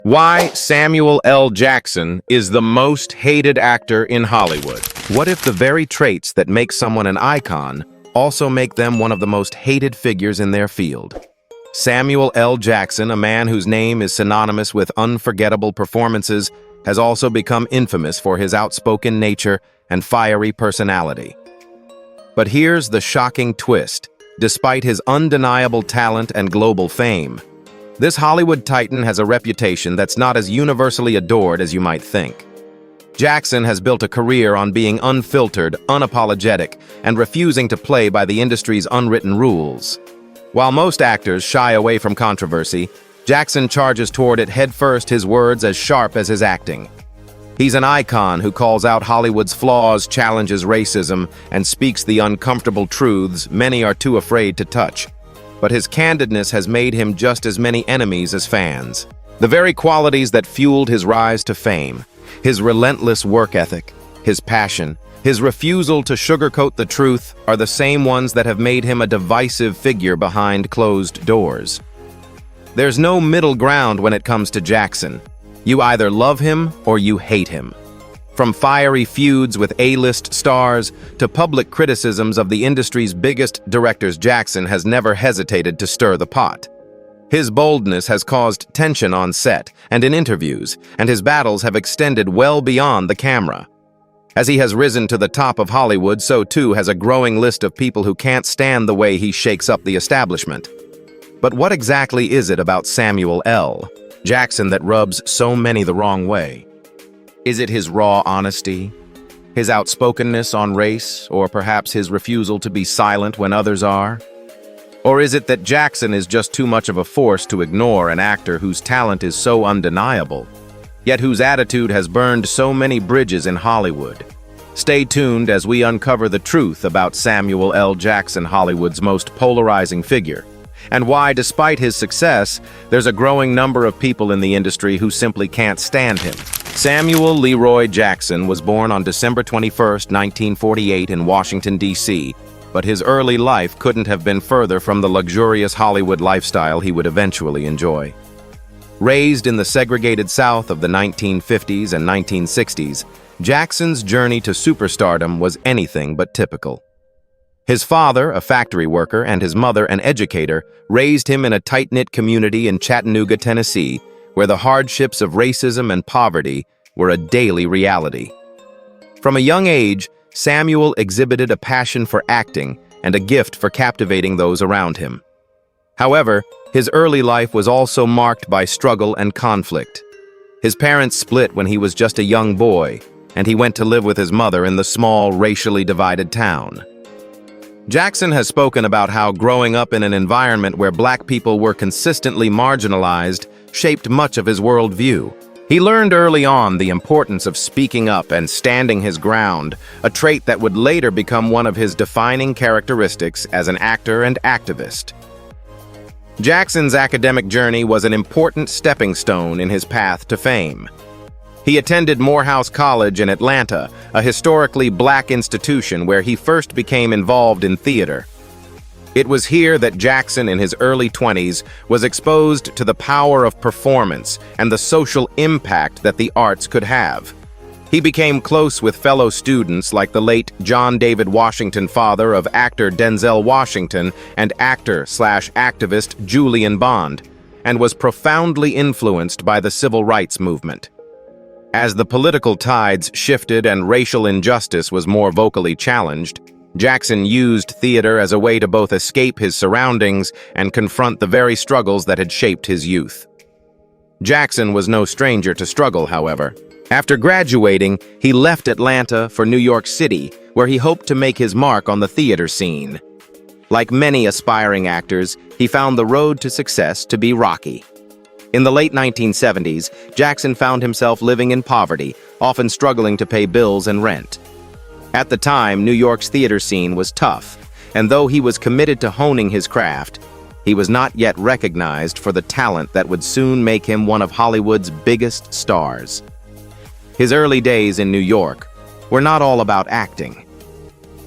Why Samuel L. Jackson is the most hated actor in Hollywood. What if the very traits that make someone an icon also make them one of the most hated figures in their field? Samuel L. Jackson, a man whose name is synonymous with unforgettable performances, has also become infamous for his outspoken nature and fiery personality. But here's the shocking twist. Despite his undeniable talent and global fame, this Hollywood titan has a reputation that's not as universally adored as you might think. Jackson has built a career on being unfiltered, unapologetic, and refusing to play by the industry's unwritten rules. While most actors shy away from controversy, Jackson charges toward it headfirst, his words as sharp as his acting. He's an icon who calls out Hollywood's flaws, challenges racism, and speaks the uncomfortable truths many are too afraid to touch. But his candidness has made him just as many enemies as fans. The very qualities that fueled his rise to fame, his relentless work ethic, his passion, his refusal to sugarcoat the truth, are the same ones that have made him a divisive figure behind closed doors. There's no middle ground when it comes to Jackson. You either love him or you hate him. From fiery feuds with A-list stars to public criticisms of the industry's biggest directors, Jackson has never hesitated to stir the pot. His boldness has caused tension on set and in interviews, and his battles have extended well beyond the camera. As he has risen to the top of Hollywood, so too has a growing list of people who can't stand the way he shakes up the establishment. But what exactly is it about Samuel L. Jackson that rubs so many the wrong way? Is it his raw honesty, his outspokenness on race, or perhaps his refusal to be silent when others are? Or is it that Jackson is just too much of a force to ignore, an actor whose talent is so undeniable, yet whose attitude has burned so many bridges in Hollywood? Stay tuned as we uncover the truth about Samuel L. Jackson, Hollywood's most polarizing figure, and why, despite his success, there's a growing number of people in the industry who simply can't stand him. Samuel Leroy Jackson was born on December 21, 1948 in Washington, D.C., but his early life couldn't have been further from the luxurious Hollywood lifestyle he would eventually enjoy. Raised in the segregated South of the 1950s and 1960s, Jackson's journey to superstardom was anything but typical. His father, a factory worker, and his mother, an educator, raised him in a tight-knit community in Chattanooga, Tennessee, where the hardships of racism and poverty were a daily reality. From a young age, Samuel exhibited a passion for acting and a gift for captivating those around him. However, his early life was also marked by struggle and conflict. His parents split when he was just a young boy, and he went to live with his mother in the small, racially divided town. Jackson has spoken about how growing up in an environment where Black people were consistently marginalized shaped much of his worldview. He learned early on the importance of speaking up and standing his ground, a trait that would later become one of his defining characteristics as an actor and activist. Jackson's academic journey was an important stepping stone in his path to fame. He attended Morehouse College in Atlanta, a historically Black institution where he first became involved in theater. It was here that Jackson, in his early 20s, was exposed to the power of performance and the social impact that the arts could have. He became close with fellow students like the late John David Washington, father of actor Denzel Washington, and actor/activist Julian Bond, and was profoundly influenced by the civil rights movement. As the political tides shifted and racial injustice was more vocally challenged, Jackson used theater as a way to both escape his surroundings and confront the very struggles that had shaped his youth. Jackson was no stranger to struggle, however. After graduating, he left Atlanta for New York City, where he hoped to make his mark on the theater scene. Like many aspiring actors, he found the road to success to be rocky. In the late 1970s, Jackson found himself living in poverty, often struggling to pay bills and rent. At the time, New York's theater scene was tough, and though he was committed to honing his craft, he was not yet recognized for the talent that would soon make him one of Hollywood's biggest stars. His early days in New York were not all about acting.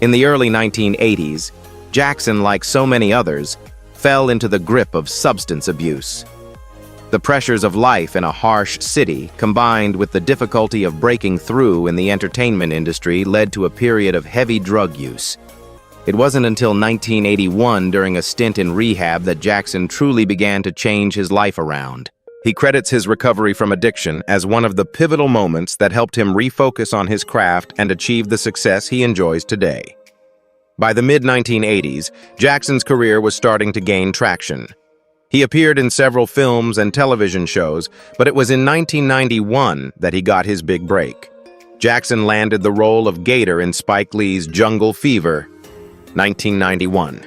In the early 1980s, Jackson, like so many others, fell into the grip of substance abuse. The pressures of life in a harsh city, combined with the difficulty of breaking through in the entertainment industry, led to a period of heavy drug use. It wasn't until 1981, during a stint in rehab, that Jackson truly began to change his life around. He credits his recovery from addiction as one of the pivotal moments that helped him refocus on his craft and achieve the success he enjoys today. By the mid-1980s, Jackson's career was starting to gain traction. He appeared in several films and television shows, but it was in 1991 that he got his big break. Jackson landed the role of Gator in Spike Lee's Jungle Fever, 1991.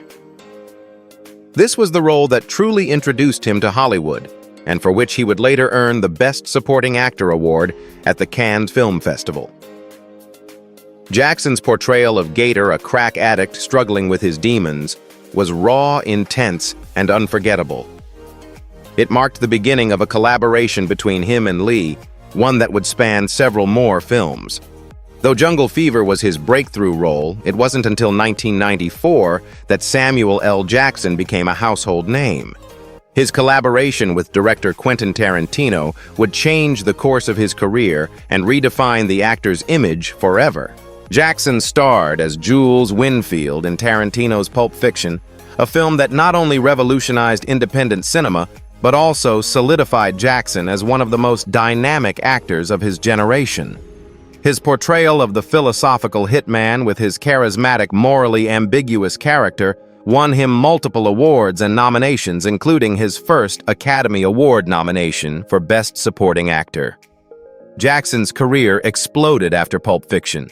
This was the role that truly introduced him to Hollywood, and for which he would later earn the Best Supporting Actor award at the Cannes Film Festival. Jackson's portrayal of Gator, a crack addict struggling with his demons, was raw, intense, and unforgettable. It marked the beginning of a collaboration between him and Lee, one that would span several more films. Though Jungle Fever was his breakthrough role, it wasn't until 1994 that Samuel L. Jackson became a household name. His collaboration with director Quentin Tarantino would change the course of his career and redefine the actor's image forever. Jackson starred as Jules Winfield in Tarantino's Pulp Fiction, a film that not only revolutionized independent cinema, but also solidified Jackson as one of the most dynamic actors of his generation. His portrayal of the philosophical hitman with his charismatic, morally ambiguous character won him multiple awards and nominations, including his first Academy Award nomination for Best Supporting Actor. Jackson's career exploded after Pulp Fiction.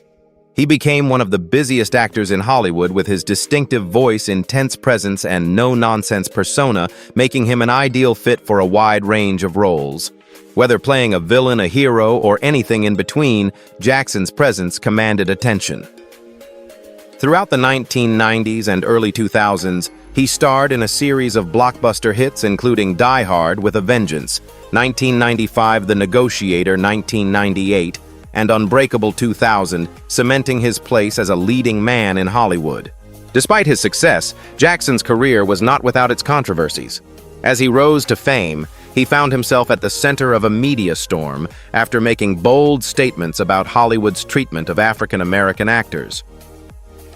He became one of the busiest actors in Hollywood, with his distinctive voice, intense presence, and no-nonsense persona, making him an ideal fit for a wide range of roles. Whether playing a villain, a hero, or anything in between, Jackson's presence commanded attention. Throughout the 1990s and early 2000s, he starred in a series of blockbuster hits, including Die Hard with a Vengeance, 1995 The Negotiator, 1998, and Unbreakable 2000, cementing his place as a leading man in Hollywood. Despite his success, Jackson's career was not without its controversies. As he rose to fame, he found himself at the center of a media storm after making bold statements about Hollywood's treatment of African American actors.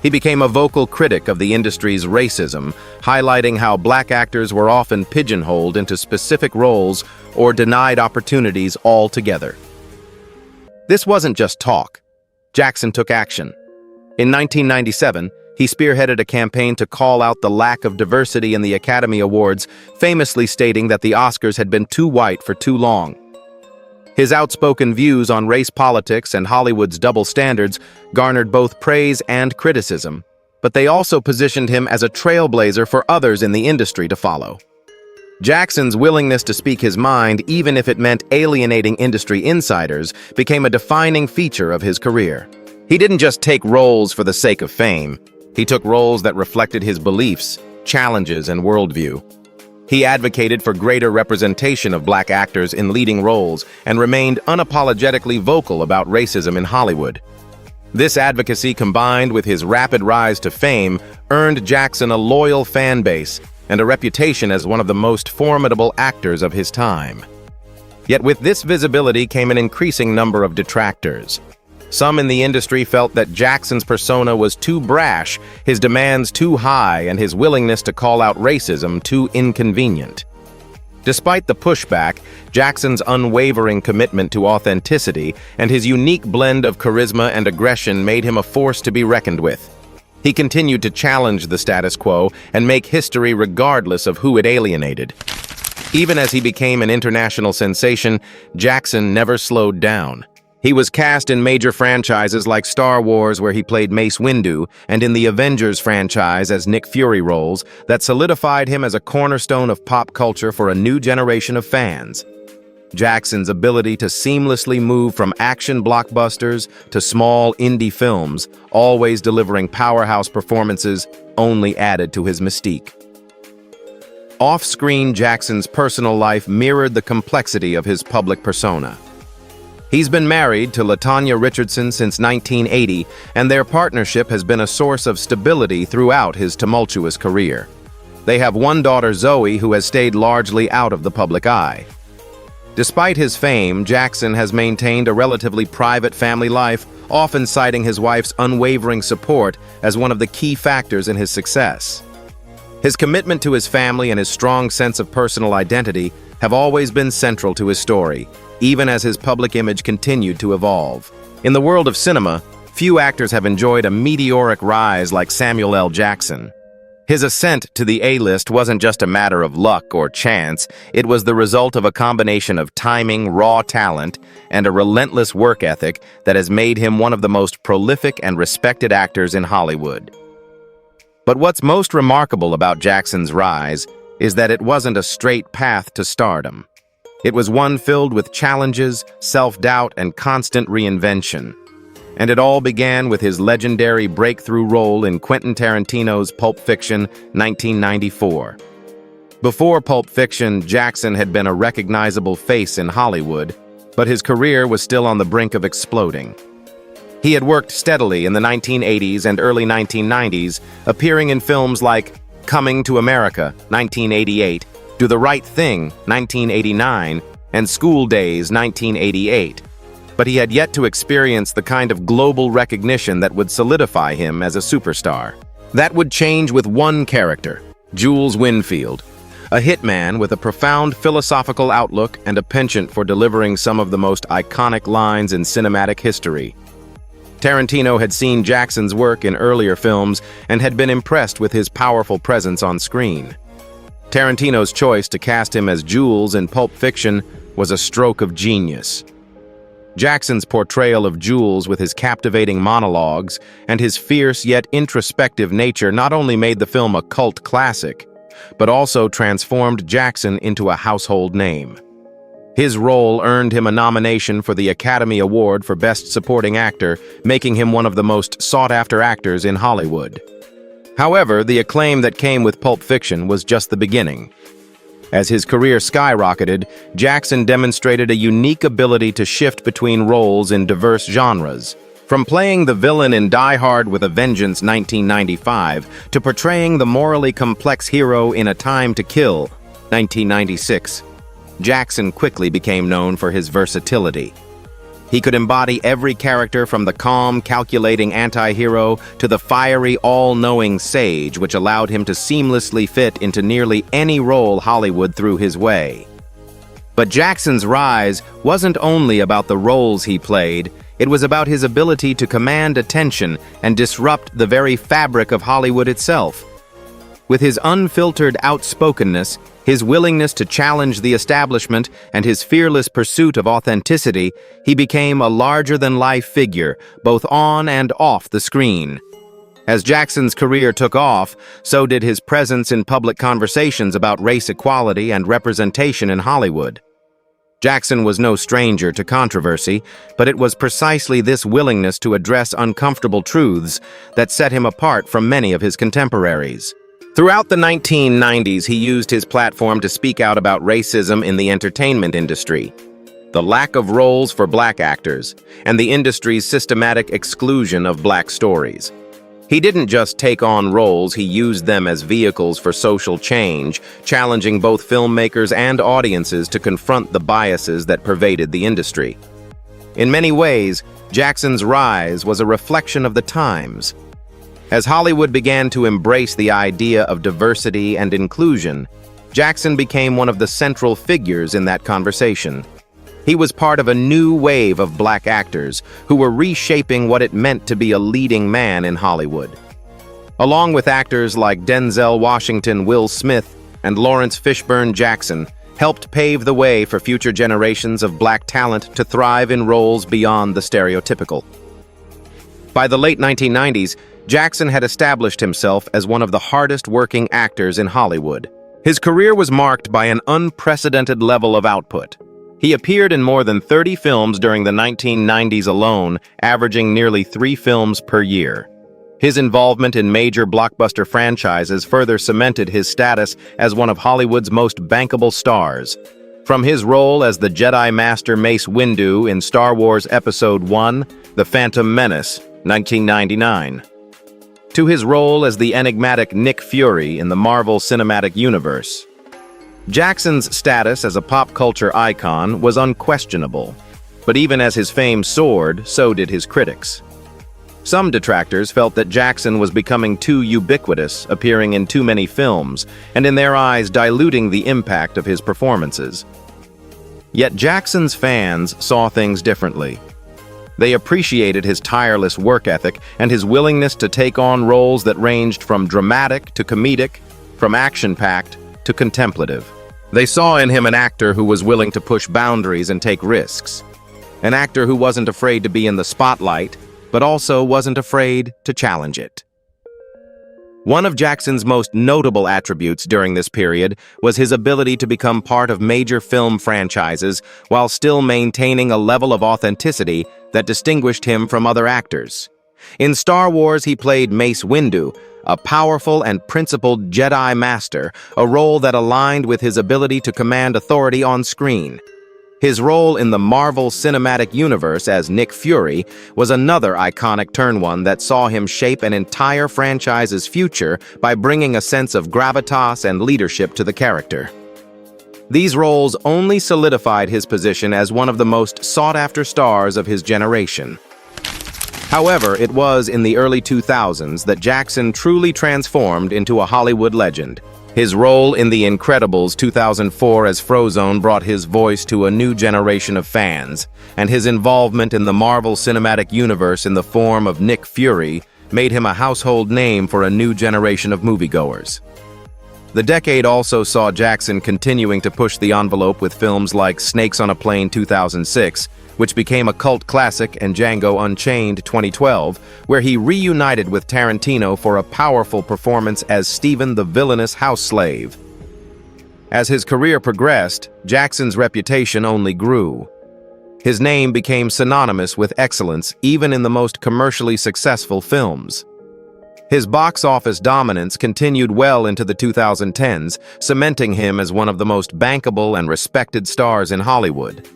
He became a vocal critic of the industry's racism, highlighting how black actors were often pigeonholed into specific roles or denied opportunities altogether. This wasn't just talk. Jackson took action. In 1997, he spearheaded a campaign to call out the lack of diversity in the Academy Awards, famously stating that the Oscars had been too white for too long. His outspoken views on race politics and Hollywood's double standards garnered both praise and criticism, but they also positioned him as a trailblazer for others in the industry to follow. Jackson's willingness to speak his mind, even if it meant alienating industry insiders, became a defining feature of his career. He didn't just take roles for the sake of fame. He took roles that reflected his beliefs, challenges, and worldview. He advocated for greater representation of black actors in leading roles and remained unapologetically vocal about racism in Hollywood. This advocacy, combined with his rapid rise to fame, earned Jackson a loyal fan base and a reputation as one of the most formidable actors of his time. Yet with this visibility came an increasing number of detractors. Some in the industry felt that Jackson's persona was too brash, his demands too high, and his willingness to call out racism too inconvenient. Despite the pushback, Jackson's unwavering commitment to authenticity and his unique blend of charisma and aggression made him a force to be reckoned with. He continued to challenge the status quo and make history regardless of who it alienated. Even as he became an international sensation, Jackson never slowed down. He was cast in major franchises like Star Wars, where he played Mace Windu, and in the Avengers franchise as Nick Fury roles that solidified him as a cornerstone of pop culture for a new generation of fans. Jackson's ability to seamlessly move from action blockbusters to small indie films, always delivering powerhouse performances, only added to his mystique. Off-screen, Jackson's personal life mirrored the complexity of his public persona. He's been married to LaTanya Richardson since 1980, and their partnership has been a source of stability throughout his tumultuous career. They have one daughter, Zoe, who has stayed largely out of the public eye. Despite his fame, Jackson has maintained a relatively private family life, often citing his wife's unwavering support as one of the key factors in his success. His commitment to his family and his strong sense of personal identity have always been central to his story, even as his public image continued to evolve. In the world of cinema, few actors have enjoyed a meteoric rise like Samuel L. Jackson. His ascent to the A-list wasn't just a matter of luck or chance, it was the result of a combination of timing, raw talent, and a relentless work ethic that has made him one of the most prolific and respected actors in Hollywood. But what's most remarkable about Jackson's rise is that it wasn't a straight path to stardom. It was one filled with challenges, self-doubt, and constant reinvention. And it all began with his legendary breakthrough role in Quentin Tarantino's Pulp Fiction, 1994. Before Pulp Fiction, Jackson had been a recognizable face in Hollywood, but his career was still on the brink of exploding. He had worked steadily in the 1980s and early 1990s, appearing in films like Coming to America, 1988, Do the Right Thing, 1989, and School Days, 1988. But he had yet to experience the kind of global recognition that would solidify him as a superstar. That would change with one character, Jules Winfield, a hitman with a profound philosophical outlook and a penchant for delivering some of the most iconic lines in cinematic history. Tarantino had seen Jackson's work in earlier films and had been impressed with his powerful presence on screen. Tarantino's choice to cast him as Jules in Pulp Fiction was a stroke of genius. Jackson's portrayal of Jules with his captivating monologues and his fierce yet introspective nature not only made the film a cult classic, but also transformed Jackson into a household name. His role earned him a nomination for the Academy Award for Best Supporting Actor, making him one of the most sought-after actors in Hollywood. However, the acclaim that came with Pulp Fiction was just the beginning. As his career skyrocketed, Jackson demonstrated a unique ability to shift between roles in diverse genres. From playing the villain in Die Hard with a Vengeance 1995 to portraying the morally complex hero in A Time to Kill 1996, Jackson quickly became known for his versatility. He could embody every character from the calm, calculating anti-hero to the fiery, all-knowing sage, which allowed him to seamlessly fit into nearly any role Hollywood threw his way. But Jackson's rise wasn't only about the roles he played, it was about his ability to command attention and disrupt the very fabric of Hollywood itself. With his unfiltered outspokenness, his willingness to challenge the establishment, and his fearless pursuit of authenticity, he became a larger-than-life figure, both on and off the screen. As Jackson's career took off, so did his presence in public conversations about race equality and representation in Hollywood. Jackson was no stranger to controversy, but it was precisely this willingness to address uncomfortable truths that set him apart from many of his contemporaries. Throughout the 1990s, he used his platform to speak out about racism in the entertainment industry, the lack of roles for black actors, and the industry's systematic exclusion of black stories. He didn't just take on roles, he used them as vehicles for social change, challenging both filmmakers and audiences to confront the biases that pervaded the industry. In many ways, Jackson's rise was a reflection of the times. As Hollywood began to embrace the idea of diversity and inclusion, Jackson became one of the central figures in that conversation. He was part of a new wave of black actors who were reshaping what it meant to be a leading man in Hollywood. Along with actors like Denzel Washington, Will Smith, and Lawrence Fishburne Jackson, helped pave the way for future generations of black talent to thrive in roles beyond the stereotypical. By the late 1990s, Jackson had established himself as one of the hardest-working actors in Hollywood. His career was marked by an unprecedented level of output. He appeared in more than 30 films during the 1990s alone, averaging nearly 3 films per year. His involvement in major blockbuster franchises further cemented his status as one of Hollywood's most bankable stars. From his role as the Jedi Master Mace Windu in Star Wars Episode I, The Phantom Menace, 1999, to his role as the enigmatic Nick Fury in the Marvel Cinematic Universe. Jackson's status as a pop culture icon was unquestionable, but even as his fame soared, so did his critics. Some detractors felt that Jackson was becoming too ubiquitous, appearing in too many films, and in their eyes diluting the impact of his performances. Yet Jackson's fans saw things differently. They appreciated his tireless work ethic and his willingness to take on roles that ranged from dramatic to comedic, from action-packed to contemplative. They saw in him an actor who was willing to push boundaries and take risks. An actor who wasn't afraid to be in the spotlight, but also wasn't afraid to challenge it. One of Jackson's most notable attributes during this period was his ability to become part of major film franchises while still maintaining a level of authenticity that distinguished him from other actors. In Star Wars, he played Mace Windu, a powerful and principled Jedi Master, a role that aligned with his ability to command authority on screen. His role in the Marvel Cinematic Universe as Nick Fury was another iconic turn that saw him shape an entire franchise's future by bringing a sense of gravitas and leadership to the character. These roles only solidified his position as one of the most sought-after stars of his generation. However, it was in the early 2000s that Jackson truly transformed into a Hollywood legend. His role in The Incredibles' 2004 as Frozone brought his voice to a new generation of fans, and his involvement in the Marvel Cinematic Universe in the form of Nick Fury made him a household name for a new generation of moviegoers. The decade also saw Jackson continuing to push the envelope with films like Snakes on a Plane 2006, which became a cult classic, and Django Unchained 2012, where he reunited with Tarantino for a powerful performance as Steven the villainous house slave. As his career progressed, Jackson's reputation only grew. His name became synonymous with excellence even in the most commercially successful films. His box office dominance continued well into the 2010s, cementing him as one of the most bankable and respected stars in Hollywood.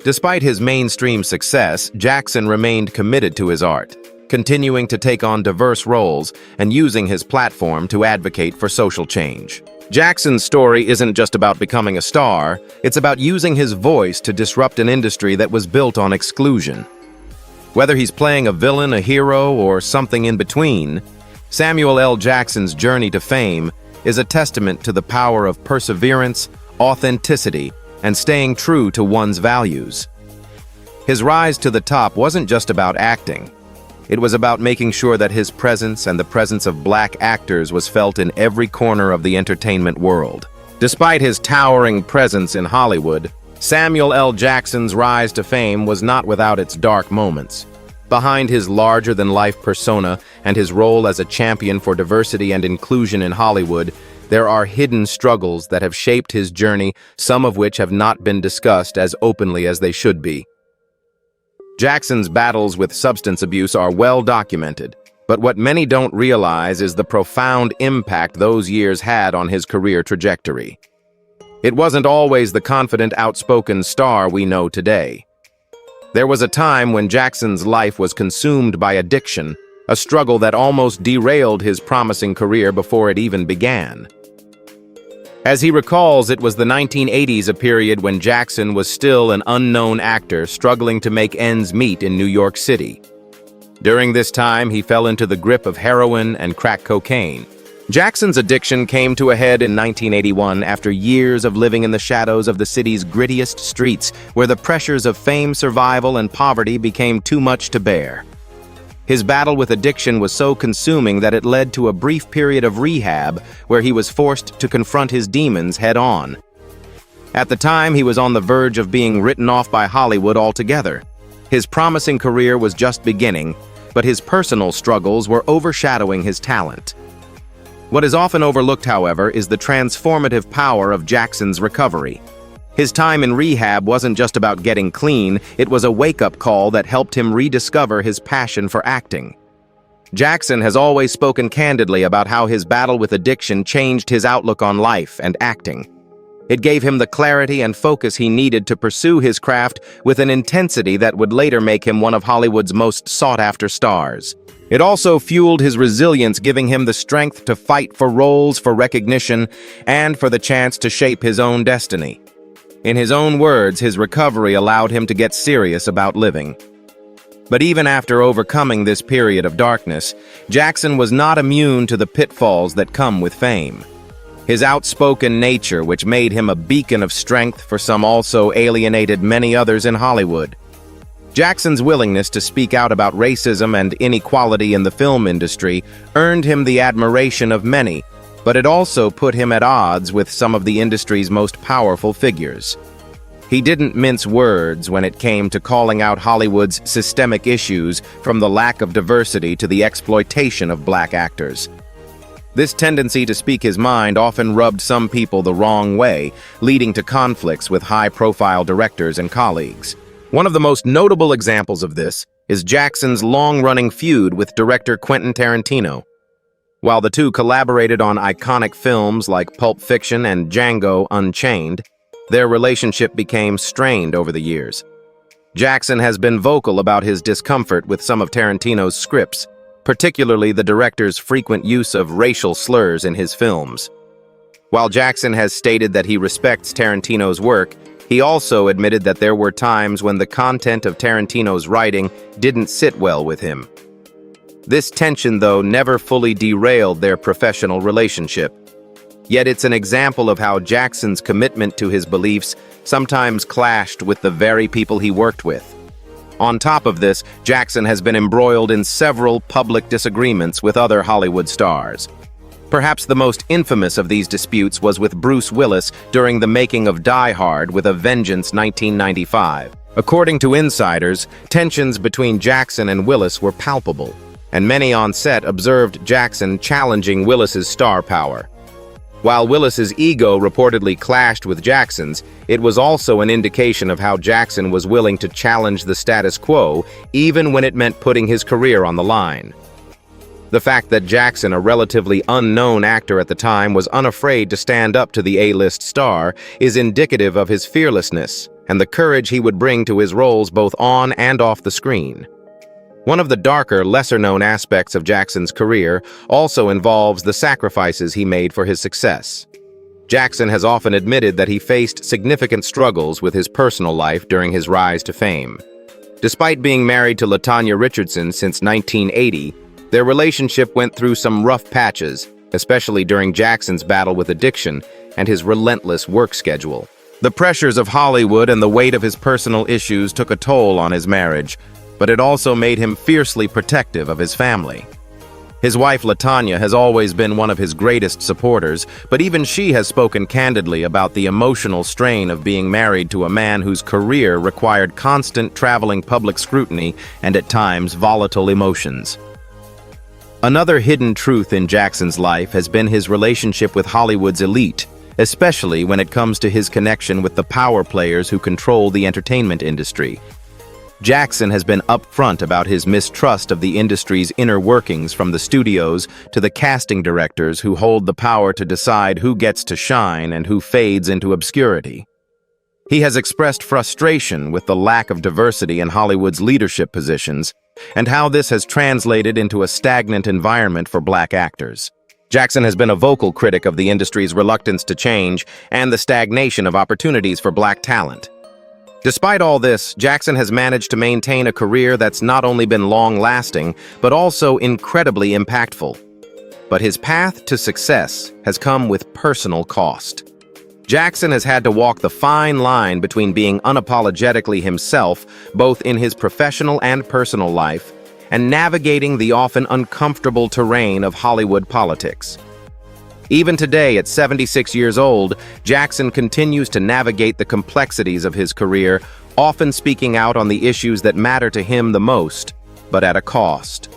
Despite his mainstream success, Jackson remained committed to his art, continuing to take on diverse roles and using his platform to advocate for social change. Jackson's story isn't just about becoming a star, it's about using his voice to disrupt an industry that was built on exclusion. Whether he's playing a villain, a hero, or something in between, Samuel L. Jackson's journey to fame is a testament to the power of perseverance, authenticity, and staying true to one's values. His rise to the top wasn't just about acting. It was about making sure that his presence and the presence of black actors was felt in every corner of the entertainment world. Despite his towering presence in Hollywood, Samuel L. Jackson's rise to fame was not without its dark moments. Behind his larger-than-life persona and his role as a champion for diversity and inclusion in Hollywood, there are hidden struggles that have shaped his journey, some of which have not been discussed as openly as they should be. Jackson's battles with substance abuse are well documented, but what many don't realize is the profound impact those years had on his career trajectory. It wasn't always the confident, outspoken star we know today. There was a time when Jackson's life was consumed by addiction, a struggle that almost derailed his promising career before it even began. As he recalls, it was the 1980s, a period when Jackson was still an unknown actor struggling to make ends meet in New York City. During this time, he fell into the grip of heroin and crack cocaine. Jackson's addiction came to a head in 1981 after years of living in the shadows of the city's grittiest streets, where the pressures of fame, survival, and poverty became too much to bear. His battle with addiction was so consuming that it led to a brief period of rehab where he was forced to confront his demons head-on. At the time, he was on the verge of being written off by Hollywood altogether. His promising career was just beginning, but his personal struggles were overshadowing his talent. What is often overlooked, however, is the transformative power of Jackson's recovery. His time in rehab wasn't just about getting clean, it was a wake-up call that helped him rediscover his passion for acting. Jackson has always spoken candidly about how his battle with addiction changed his outlook on life and acting. It gave him the clarity and focus he needed to pursue his craft with an intensity that would later make him one of Hollywood's most sought-after stars. It also fueled his resilience, giving him the strength to fight for roles, for recognition, and for the chance to shape his own destiny. In his own words, his recovery allowed him to get serious about living. But even after overcoming this period of darkness, Jackson was not immune to the pitfalls that come with fame. His outspoken nature, which made him a beacon of strength for some, also alienated many others in Hollywood. Jackson's willingness to speak out about racism and inequality in the film industry earned him the admiration of many, but it also put him at odds with some of the industry's most powerful figures. He didn't mince words when it came to calling out Hollywood's systemic issues, from the lack of diversity to the exploitation of black actors. This tendency to speak his mind often rubbed some people the wrong way, leading to conflicts with high-profile directors and colleagues. One of the most notable examples of this is Jackson's long-running feud with director Quentin Tarantino. While the two collaborated on iconic films like Pulp Fiction and Django Unchained, their relationship became strained over the years. Jackson has been vocal about his discomfort with some of Tarantino's scripts, particularly the director's frequent use of racial slurs in his films. While Jackson has stated that he respects Tarantino's work, he also admitted that there were times when the content of Tarantino's writing didn't sit well with him. This tension, though, never fully derailed their professional relationship. Yet it's an example of how Jackson's commitment to his beliefs sometimes clashed with the very people he worked with. On top of this, Jackson has been embroiled in several public disagreements with other Hollywood stars. Perhaps the most infamous of these disputes was with Bruce Willis during the making of Die Hard with a Vengeance 1995. According to insiders, tensions between Jackson and Willis were palpable, and many on set observed Jackson challenging Willis's star power. While Willis's ego reportedly clashed with Jackson's, it was also an indication of how Jackson was willing to challenge the status quo, even when it meant putting his career on the line. The fact that Jackson, a relatively unknown actor at the time, was unafraid to stand up to the A-list star is indicative of his fearlessness and the courage he would bring to his roles both on and off the screen. One of the darker, lesser-known aspects of Jackson's career also involves the sacrifices he made for his success. Jackson has often admitted that he faced significant struggles with his personal life during his rise to fame. Despite being married to LaTanya Richardson since 1980, their relationship went through some rough patches, especially during Jackson's battle with addiction and his relentless work schedule. The pressures of Hollywood and the weight of his personal issues took a toll on his marriage, but it also made him fiercely protective of his family. His wife LaTanya has always been one of his greatest supporters, but even she has spoken candidly about the emotional strain of being married to a man whose career required constant traveling public scrutiny and at times volatile emotions. Another hidden truth in Jackson's life has been his relationship with Hollywood's elite, especially when it comes to his connection with the power players who control the entertainment industry. Jackson has been upfront about his mistrust of the industry's inner workings, from the studios to the casting directors who hold the power to decide who gets to shine and who fades into obscurity. He has expressed frustration with the lack of diversity in Hollywood's leadership positions and how this has translated into a stagnant environment for black actors. Jackson has been a vocal critic of the industry's reluctance to change and the stagnation of opportunities for black talent. Despite all this, Jackson has managed to maintain a career that's not only been long-lasting, but also incredibly impactful. But his path to success has come with personal cost. Jackson has had to walk the fine line between being unapologetically himself, both in his professional and personal life, and navigating the often uncomfortable terrain of Hollywood politics. Even today, at 76 years old, Jackson continues to navigate the complexities of his career, often speaking out on the issues that matter to him the most, but at a cost.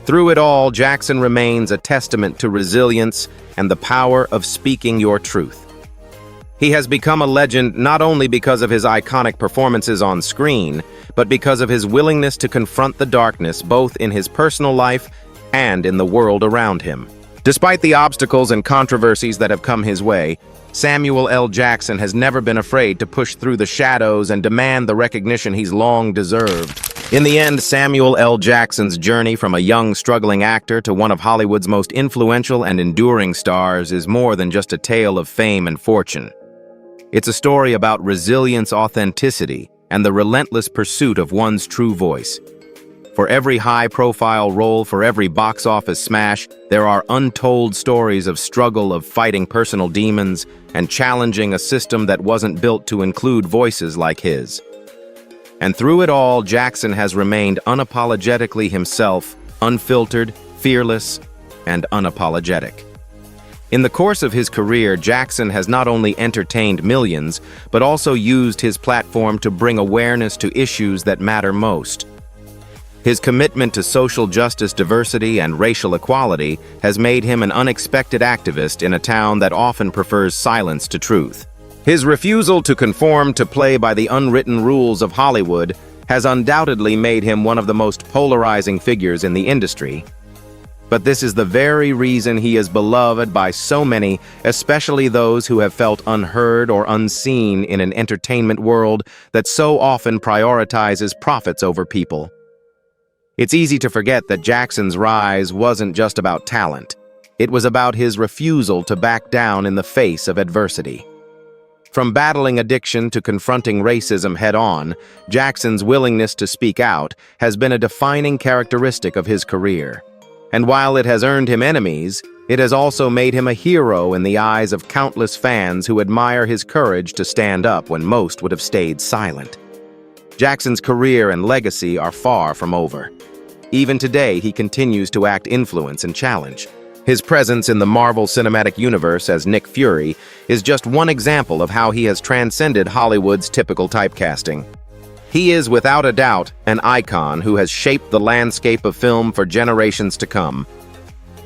Through it all, Jackson remains a testament to resilience and the power of speaking your truth. He has become a legend not only because of his iconic performances on screen, but because of his willingness to confront the darkness both in his personal life and in the world around him. Despite the obstacles and controversies that have come his way, Samuel L. Jackson has never been afraid to push through the shadows and demand the recognition he's long deserved. In the end, Samuel L. Jackson's journey from a young, struggling actor to one of Hollywood's most influential and enduring stars is more than just a tale of fame and fortune. It's a story about resilience, authenticity, and the relentless pursuit of one's true voice. For every high-profile role, for every box office smash, there are untold stories of struggle, of fighting personal demons, and challenging a system that wasn't built to include voices like his. And through it all, Jackson has remained unapologetically himself, unfiltered, fearless, and unapologetic. In the course of his career, Jackson has not only entertained millions, but also used his platform to bring awareness to issues that matter most. His commitment to social justice, diversity, and racial equality has made him an unexpected activist in a town that often prefers silence to truth. His refusal to conform to play by the unwritten rules of Hollywood has undoubtedly made him one of the most polarizing figures in the industry. But this is the very reason he is beloved by so many, especially those who have felt unheard or unseen in an entertainment world that so often prioritizes profits over people. It's easy to forget that Jackson's rise wasn't just about talent. It was about his refusal to back down in the face of adversity. From battling addiction to confronting racism head-on, Jackson's willingness to speak out has been a defining characteristic of his career. And while it has earned him enemies, it has also made him a hero in the eyes of countless fans who admire his courage to stand up when most would have stayed silent. Jackson's career and legacy are far from over. Even today, he continues to act influence and challenge. His presence in the Marvel Cinematic Universe as Nick Fury is just one example of how he has transcended Hollywood's typical typecasting. He is, without a doubt, an icon who has shaped the landscape of film for generations to come.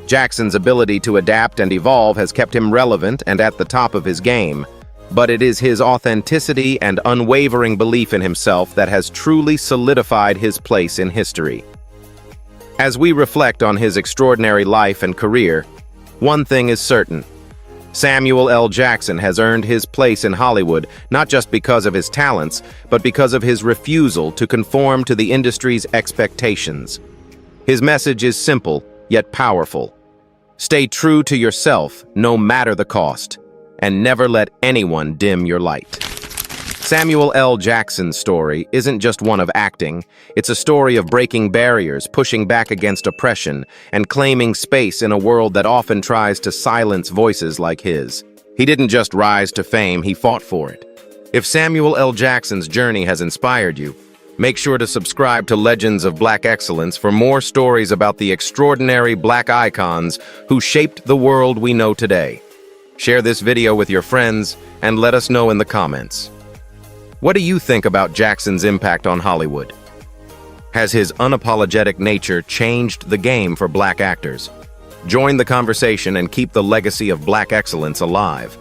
Jackson's ability to adapt and evolve has kept him relevant and at the top of his game, but it is his authenticity and unwavering belief in himself that has truly solidified his place in history. As we reflect on his extraordinary life and career, one thing is certain. Samuel L. Jackson has earned his place in Hollywood not just because of his talents, but because of his refusal to conform to the industry's expectations. His message is simple, yet powerful. Stay true to yourself, no matter the cost, and never let anyone dim your light. Samuel L. Jackson's story isn't just one of acting, it's a story of breaking barriers, pushing back against oppression, and claiming space in a world that often tries to silence voices like his. He didn't just rise to fame, he fought for it. If Samuel L. Jackson's journey has inspired you, make sure to subscribe to Legends of Black Excellence for more stories about the extraordinary Black icons who shaped the world we know today. Share this video with your friends and let us know in the comments. What do you think about Jackson's impact on Hollywood? Has his unapologetic nature changed the game for Black actors? Join the conversation and keep the legacy of Black excellence alive.